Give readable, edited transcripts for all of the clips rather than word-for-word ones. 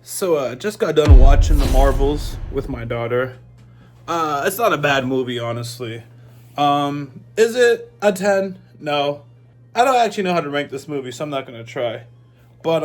Just got done watching the Marvels with my daughter. It's not a bad movie, honestly. Is it a 10? No. I don't actually know how to rank this movie, so I'm not gonna try. But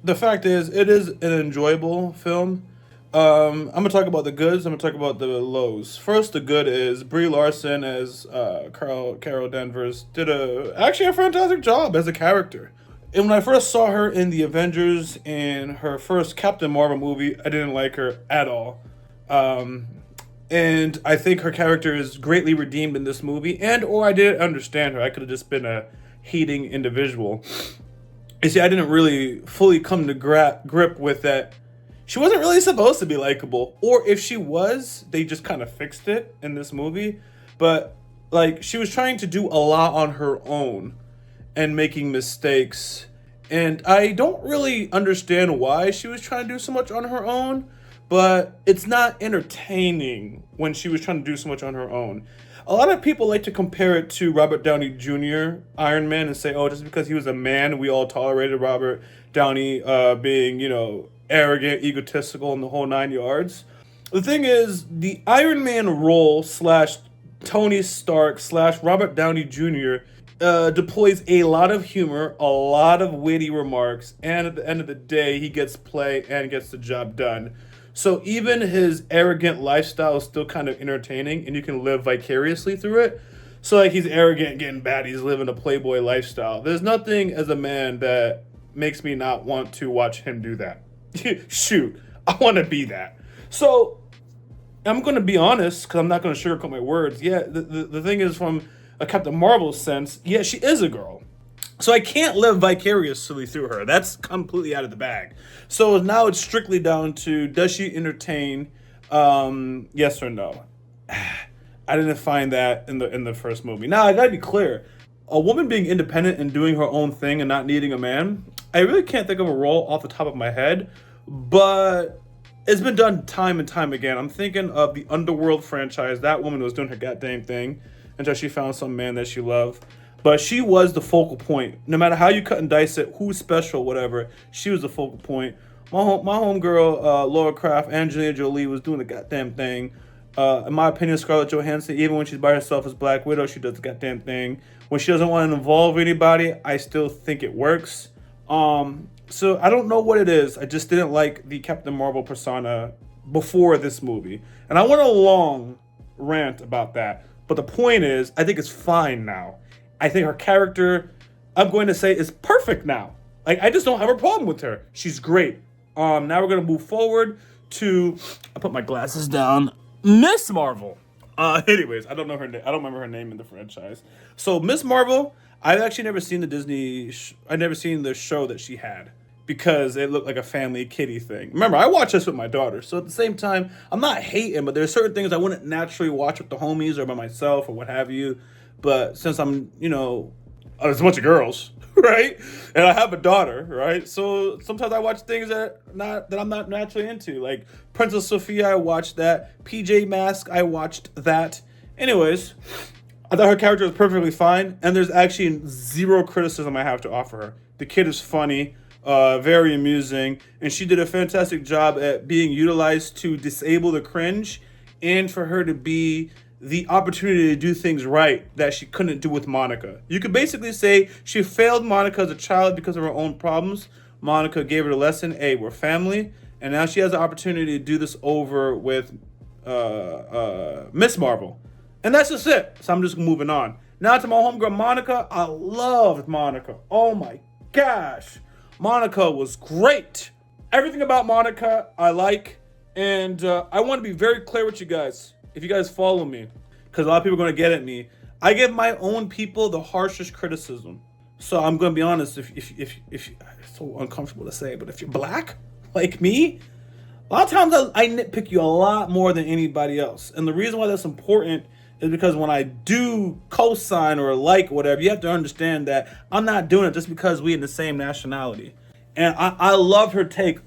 the fact is, it is an enjoyable film. I'm gonna talk about the goods. I'm gonna talk about the lows. First, the good is Brie Larson as Carol Danvers did actually a fantastic job as a character. And when I first saw her in the Avengers in her first Captain Marvel movie, I didn't like her at all. And I think her character is greatly redeemed in this movie, and or I didn't understand her. I could have just been a hating individual. You see, I didn't really fully come to grip with that. She wasn't really supposed to be likable, or if she was, they just kind of fixed it in this movie. But like, she was trying to do a lot on her own and making mistakes. And I don't really understand why she was trying to do so much on her own, but it's not entertaining when she was trying to do so much on her own. A lot of people like to compare it to Robert Downey Jr., Iron Man, and say, oh, just because he was a man, we all tolerated Robert Downey being, arrogant, egotistical, and the whole 9 yards. The thing is, the Iron Man role slash Tony Stark slash Robert Downey Jr. Deploys a lot of humor, a lot of witty remarks, and at the end of the day, he gets play and gets the job done. So even his arrogant lifestyle is still kind of entertaining, and you can live vicariously through it. So like, he's arrogant, getting bad, he's living a playboy lifestyle. There's nothing as a man that makes me not want to watch him do that. Shoot, I want to be that. So I'm going to be honest, because I'm not going to sugarcoat my words. Yeah, the thing is, from a Captain Marvel sense, yeah, she is a girl. So I can't live vicariously through her. That's completely out of the bag. So now it's strictly down to, does she entertain? Yes or no? I didn't find that in the first movie. Now, I gotta be clear. A woman being independent and doing her own thing and not needing a man, I really can't think of a role off the top of my head, but it's been done time and time again. I'm thinking of the Underworld franchise. That woman was doing her goddamn thing until she found some man that she loved. But she was the focal point. No matter how you cut and dice it, who's special, whatever, she was the focal point. My homegirl, Laura Croft, Angelina Jolie was doing the goddamn thing. In my opinion, Scarlett Johansson, even when she's by herself as Black Widow, she does the goddamn thing. When she doesn't want to involve anybody, I still think it works. So I don't know what it is. I just didn't like the Captain Marvel persona before this movie. And I went a long rant about that. But the point is, I think it's fine now. I think her character, I'm going to say, is perfect now. Like, I just don't have a problem with her. She's great. Now we're going to move forward to, I put my glasses down, Miss Marvel. Anyways, I don't know her name. I don't remember her name in the franchise. So Miss Marvel, I've actually never seen I've never seen the show that she had, because it looked like a family kiddie thing. Remember, I watch this with my daughter, so at the same time, I'm not hating, but there's certain things I wouldn't naturally watch with the homies or by myself or what have you. But since I'm, there's a bunch of girls, right? And I have a daughter, right? So sometimes I watch things that I'm not naturally into. Like Princess Sophia, I watched that. PJ Masks, I watched that. Anyways, I thought her character was perfectly fine, and there's actually zero criticism I have to offer her. The kid is funny, very amusing, and she did a fantastic job at being utilized to disable the cringe and for her to be the opportunity to do things right that she couldn't do with Monica. You could basically say she failed Monica as a child because of her own problems. Monica gave her the lesson, hey, we're family, and now she has the opportunity to do this over with Miss Marvel. And that's just it. So I'm just moving on. Now to my homegirl Monica. I loved Monica. Oh my gosh. Monica was great. Everything about Monica I like. And I want to be very clear with you guys. If you guys follow me, because a lot of people are going to get at me, I give my own people the harshest criticism. So I'm going to be honest, if it's so uncomfortable to say, but if you're black, like me, a lot of times I nitpick you a lot more than anybody else. And the reason why that's important is because when I do co-sign or like whatever, you have to understand that I'm not doing it just because we in the same nationality. And I love her take.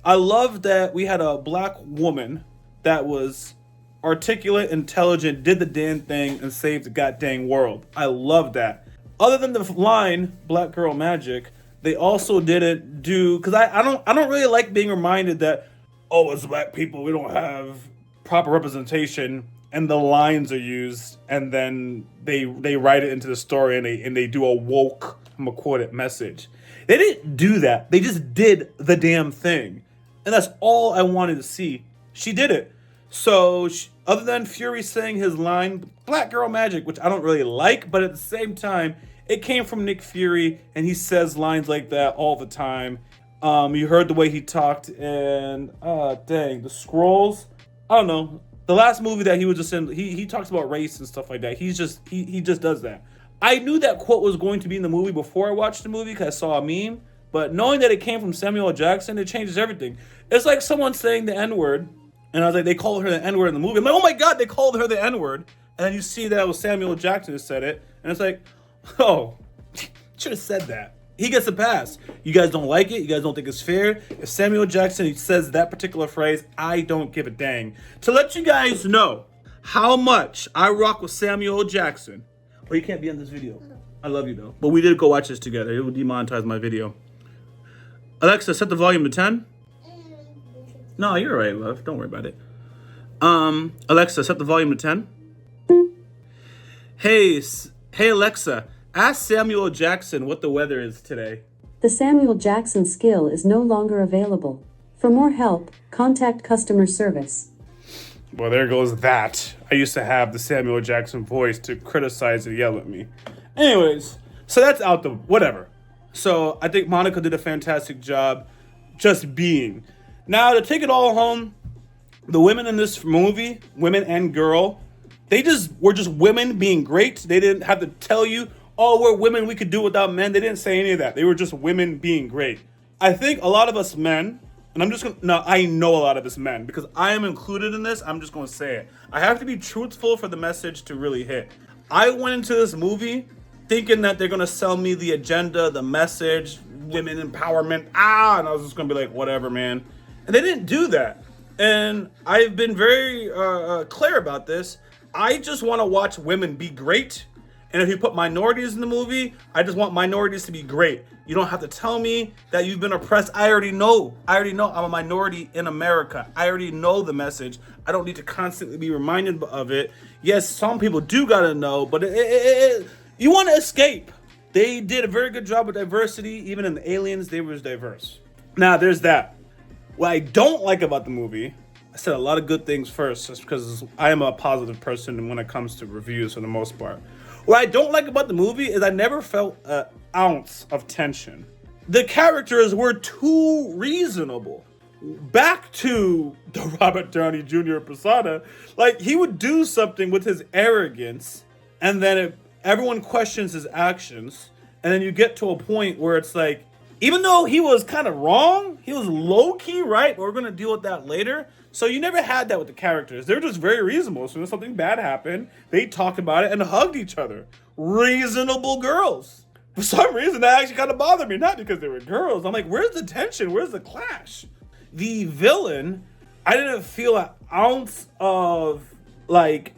I love that we had a black woman that was articulate, intelligent, did the damn thing, and saved the goddamn world. I love that. Other than the line, Black Girl Magic, They also didn't do, because I don't really like being reminded that, oh, as black people we don't have proper representation, and the lines are used, and then they write it into the story, and they do a woke, I'm gonna quote it, message. They didn't do that. They just did the damn thing, and that's all I wanted to see. She did it. So other than Fury saying his line, "Black Girl Magic," which I don't really like, but at the same time, it came from Nick Fury, and he says lines like that all the time. You heard the way he talked, and dang, the Skrulls. I don't know. The last movie that he was just in, he talks about race and stuff like that. He just does that. I knew that quote was going to be in the movie before I watched the movie because I saw a meme. But knowing that it came from Samuel L. Jackson, it changes everything. It's like someone saying the N-word, and I was like, they called her the N-word in the movie. I'm like, oh my God, they called her the N-word. And then you see that it was Samuel L. Jackson who said it, and it's like, oh, should have said that. He gets a pass. You guys don't like it. You guys don't think it's fair. If Samuel Jackson says that particular phrase, I don't give a dang. To let you guys know how much I rock with Samuel Jackson. Well, you can't be in this video. I love you though. But we did go watch this together. It will demonetize my video. Alexa, set the volume to 10. No, you're all right, love. Don't worry about it. Alexa, set the volume to 10. Hey Alexa. Ask Samuel Jackson what the weather is today. The Samuel Jackson skill is no longer available. For more help, contact customer service. Well, there goes that. I used to have the Samuel Jackson voice to criticize and yell at me. Anyways, so that's out the whatever. So I think Monica did a fantastic job just being. Now, to take it all home, the women in this movie, women and girl, they just were just women being great. They didn't have to tell you, oh, we're women, we could do without men. They didn't say any of that. They were just women being great. I think a lot of us men, and I know a lot of us men, because I am included in this, I'm just going to say it. I have to be truthful for the message to really hit. I went into this movie thinking that they're going to sell me the agenda, the message, women empowerment, and I was just going to be like, whatever, man. And they didn't do that. And I've been very clear about this. I just want to watch women be great. And if you put minorities in the movie, I just want minorities to be great. You don't have to tell me that you've been oppressed. I already know I'm a minority in America. I already know the message. I don't need to constantly be reminded of it. Yes, some people do gotta know, but you want to escape. They did a very good job with diversity. Even in the aliens, they were diverse. Now, there's that. What I don't like about the movie, I said a lot of good things first, just because I am a positive person when it comes to reviews for the most part. What I don't like about the movie is I never felt an ounce of tension. The characters were too reasonable. Back to the Robert Downey Jr. persona, like he would do something with his arrogance, and then everyone questions his actions, and then you get to a point where it's like, even though he was kind of wrong, he was low-key right, but we're going to deal with that later. So you never had that with the characters. They're just very reasonable. As soon as something bad happened, they talked about it and hugged each other. Reasonable girls. For some reason, that actually kind of bothered me. Not because they were girls. I'm like, where's the tension? Where's the clash? The villain, I didn't feel an ounce of, like,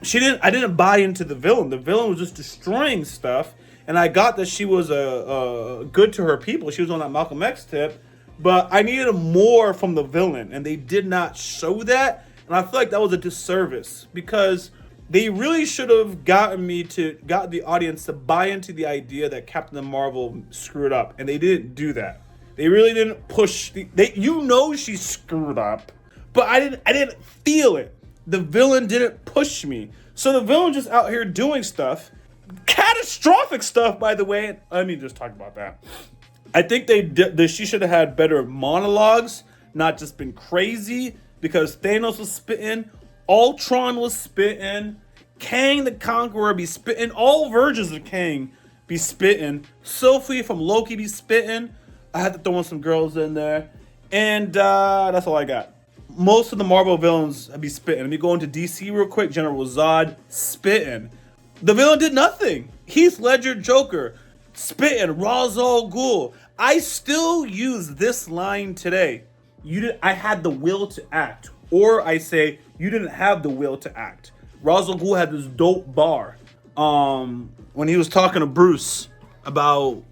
I didn't buy into the villain. The villain was just destroying stuff. And I got that she was good to her people. She was on that Malcolm X tip. But I needed more from the villain, and they did not show that. And I feel like that was a disservice because they really should have got the audience to buy into the idea that Captain Marvel screwed up, and they didn't do that. They really didn't push. She screwed up, but I didn't feel it. The villain didn't push me, so the villain just out here doing stuff, catastrophic stuff. By the way, let me just talk about that. I think she should have had better monologues, not just been crazy, because Thanos was spitting, Ultron was spitting, Kang the Conqueror be spitting, all versions of Kang be spitting, Sylvie from Loki be spitting. I had to throw in some girls in there, and that's all I got. Most of the Marvel villains be spitting. Let me go into DC real quick. General Zod spitting. The villain did nothing. Heath Ledger Joker spitting. Ra's al Ghul. I still use this line today. I had the will to act. Or I say, you didn't have the will to act. Ra's al Ghul had this dope bar. When he was talking to Bruce about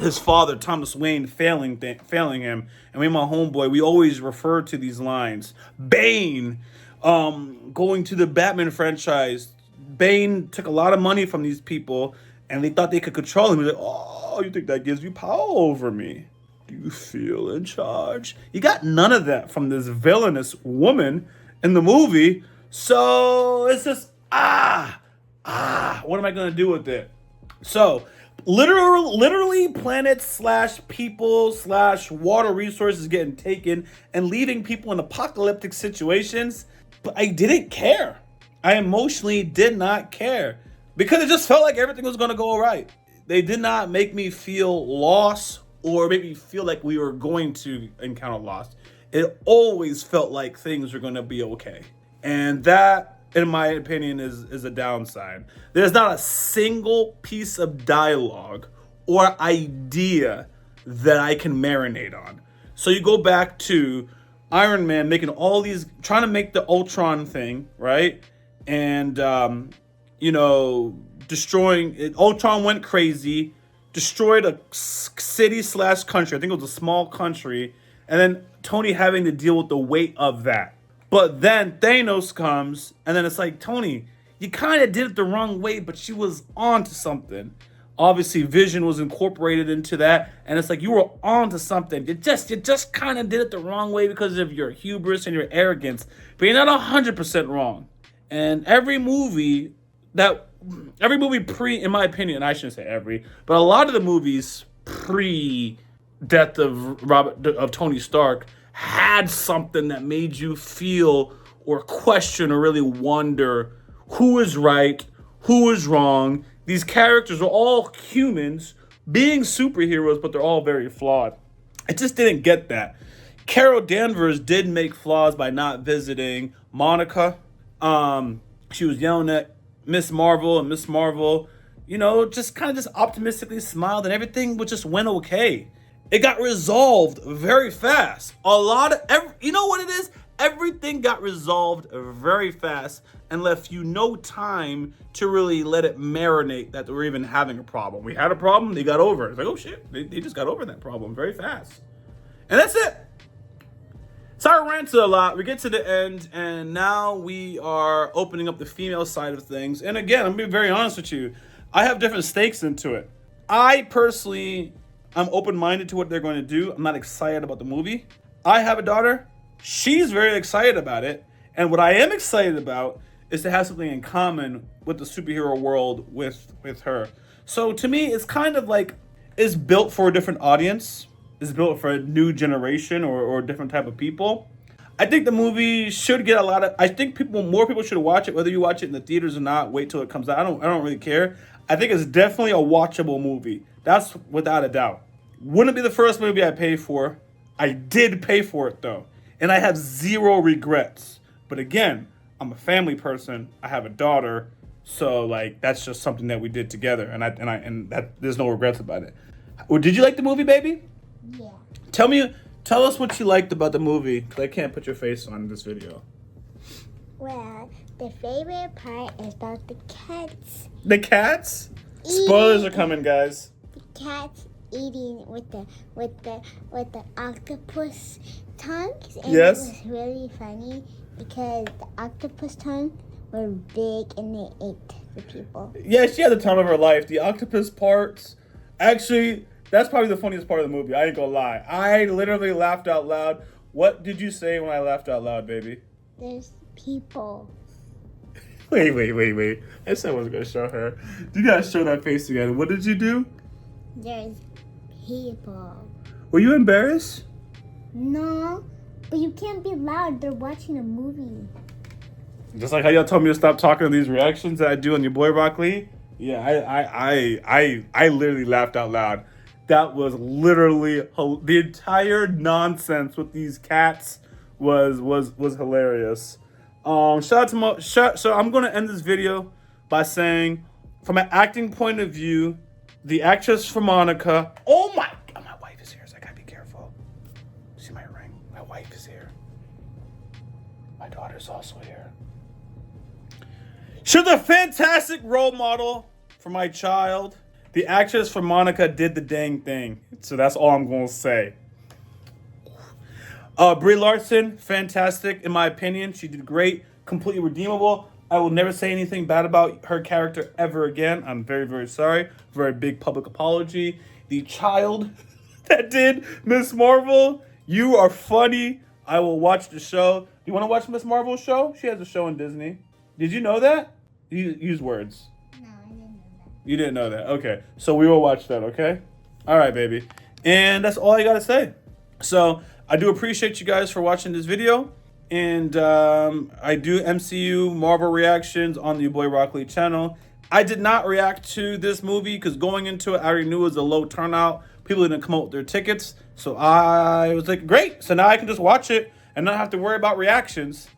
his father, Thomas Wayne, failing him. And me and my homeboy, we always refer to these lines. Bane, going to the Batman franchise. Bane took a lot of money from these people, and they thought they could control him. He was like, oh, you think that gives you power over me? Do you feel in charge? You got none of that from this villainous woman in the movie. So it's just, what am I going to do with it? So, literally planets / people / water resources getting taken and leaving people in apocalyptic situations. But I didn't care. I emotionally did not care because it just felt like everything was going to go all right. They did not make me feel lost or make me feel like we were going to encounter loss. It always felt like things were going to be okay. And that, in my opinion, is a downside. There's not a single piece of dialogue or idea that I can marinate on. So you go back to Iron Man making all these, trying to make the Ultron thing, right? And, destroying it. Ultron went crazy, destroyed a city / country. I think it was a small country. And then Tony having to deal with the weight of that. But then Thanos comes, and then it's like, Tony, you kind of did it the wrong way, but she was on to something. Obviously, Vision was incorporated into that, and it's like you were on to something. You just kind of did it the wrong way because of your hubris and your arrogance, but you're not 100% wrong. And every movie in my opinion, I shouldn't say every, but a lot of the movies pre-death of Tony Stark had something that made you feel or question or really wonder who is right, who is wrong. These characters are all humans being superheroes, but they're all very flawed. I just didn't get that. Carol Danvers did make flaws by not visiting Monica. She was yelling at Miss Marvel, and Miss Marvel, just kind of just optimistically smiled, and everything just went okay. It got resolved very fast. You know what it is? Everything got resolved very fast and left you no time to really let it marinate that they were even having a problem. We had a problem, they got over it. It's like, oh shit, they just got over that problem very fast. And that's it. Sorry, I ranted a lot. We get to the end, and now we are opening up the female side of things. And again, I'm being very honest with you. I have different stakes into it. I personally, I'm open-minded to what they're going to do. I'm not excited about the movie. I have a daughter. She's very excited about it. And what I am excited about is to have something in common with the superhero world with her. So to me, it's kind of like, it's built for a different audience. It's built for a new generation or a different type of people. I think the movie should get I think more people should watch it, whether you watch it in the theaters or not. Wait till it comes out. I don't really care. I think it's definitely a watchable movie. That's without a doubt. Wouldn't be the first movie I pay for. I did pay for it though, and I have zero regrets. But again, I'm a family person. I have a daughter, so that's just something that we did together, and there's no regrets about it. Well, did you like the movie, baby? Yeah. Tell us what you liked about the movie, because I can't put your face on this video. Well, the favorite part is about the cats. The cats? Spoilers are coming, guys. The cats eating with the octopus tongues. And yes. It was really funny because the octopus tongues were big and they ate the people. Yeah, she had the time of her life. The octopus parts, actually, that's probably the funniest part of the movie. I ain't gonna lie. I literally laughed out loud. What did you say when I laughed out loud, baby? There's people. Wait. I said I wasn't gonna show her. You gotta show that face again. What did you do? There's people. Were you embarrassed? No, but you can't be loud. They're watching a movie. Just like how y'all told me to stop talking to these reactions that I do on your boy Rock Lee. Yeah, I literally laughed out loud. That was literally the entire nonsense with these cats was hilarious. Shout out to so I'm gonna end this video by saying, from an acting point of view, the actress for Monica. Oh my wife is here, so I gotta be careful. See my ring? My wife is here. My daughter's also here. She's a fantastic role model for my child. The actress for Monica did the dang thing. So that's all I'm going to say. Brie Larson, fantastic in my opinion. She did great, completely redeemable. I will never say anything bad about her character ever again. I'm very, very sorry. Very big public apology. The child that did Miss Marvel, you are funny. I will watch the show. You want to watch Miss Marvel's show? She has a show on Disney. Did you know that? You use words. No, I didn't know that. You didn't know that. Okay. So we will watch that, okay? All right, baby. And that's all I got to say. So I do appreciate you guys for watching this video. And I do MCU Marvel reactions on the YaBoyRockLee channel. I did not react to this movie because going into it, I already knew it was a low turnout. People didn't come out with their tickets. So I was like, great. So now I can just watch it and not have to worry about reactions.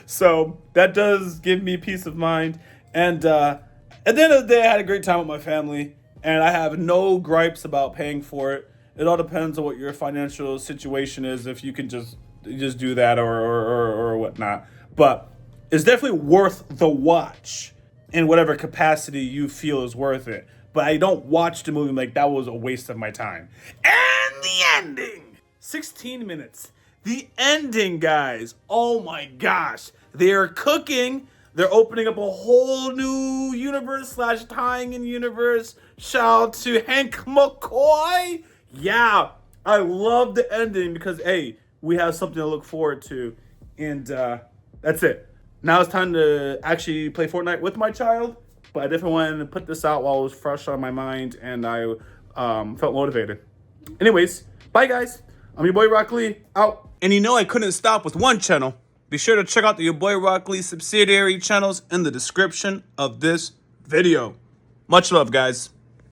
So that does give me peace of mind. And at the end of the day, I had a great time with my family. And I have no gripes about paying for it. It all depends on what your financial situation is, if you can just do that or whatnot. But it's definitely worth the watch in whatever capacity you feel is worth it. But I don't watch the movie like that was a waste of my time. And the ending! 16 minutes. The ending, guys. Oh my gosh. They're cooking. They're opening up a whole new universe / tying in universe. Shout out to Hank McCoy. Yeah, I love the ending because, hey, we have something to look forward to. And that's it. Now it's time to actually play Fortnite with my child. But I definitely wanted to put this out while it was fresh on my mind and I felt motivated. Anyways, bye guys. I'm your boy Rock Lee, out. And you know I couldn't stop with one channel. Be sure to check out the YaBoyRockLee subsidiary channels in the description of this video. Much love, guys.